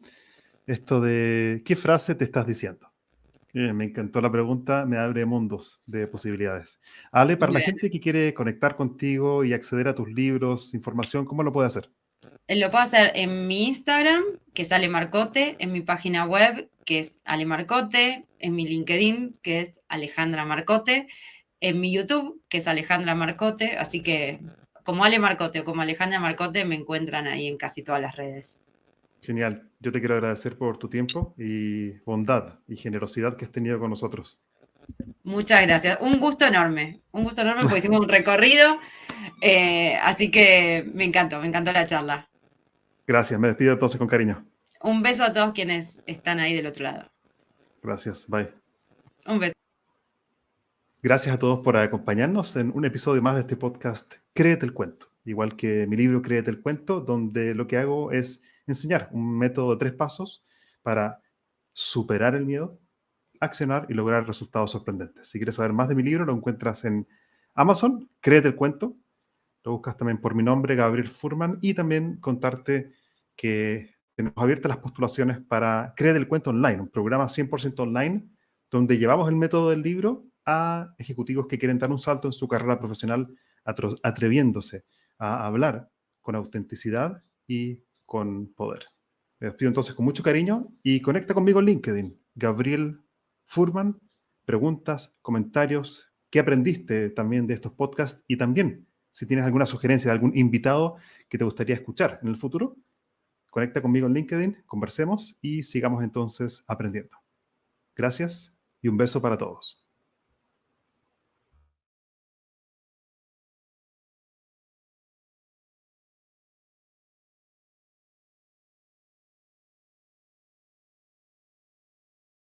esto de ¿qué frase te estás diciendo? Me encantó la pregunta, me abre mundos de posibilidades. Ale, para Muy la bien. gente que quiere conectar contigo y acceder a tus libros, información, ¿cómo lo puede hacer? Lo puedo hacer en mi Instagram, que es Ale Marcote, en mi página web, que es Ale Marcote, en mi LinkedIn, que es Alejandra Marcote, en mi YouTube, que es Alejandra Marcote, así que como Ale Marcote o como Alejandra Marcote me encuentran ahí en casi todas las redes. Genial. Yo te quiero agradecer por tu tiempo y bondad y generosidad que has tenido con nosotros. Muchas gracias. Un gusto enorme porque hicimos un recorrido, así que me encantó la charla. Gracias. Me despido entonces con cariño. Un beso a todos quienes están ahí del otro lado. Gracias. Bye. Un beso. Gracias a todos por acompañarnos en un episodio más de este podcast Créete el Cuento. Igual que mi libro Créete el Cuento, donde lo que hago es enseñar un método de 3 pasos para superar el miedo, accionar y lograr resultados sorprendentes. Si quieres saber más de mi libro, lo encuentras en Amazon, Créete el Cuento. Lo buscas también por mi nombre, Gabriel Furman, y también contarte que tenemos abiertas las postulaciones para Créete el Cuento Online, un programa 100% online donde llevamos el método del libro a ejecutivos que quieren dar un salto en su carrera profesional atreviéndose a hablar con autenticidad y con poder. Me despido entonces con mucho cariño y conecta conmigo en LinkedIn, Gabriel Furman. Preguntas, comentarios, qué aprendiste también de estos podcasts y también si tienes alguna sugerencia de algún invitado que te gustaría escuchar en el futuro. Conecta conmigo en LinkedIn, conversemos y sigamos entonces aprendiendo. Gracias y un beso para todos.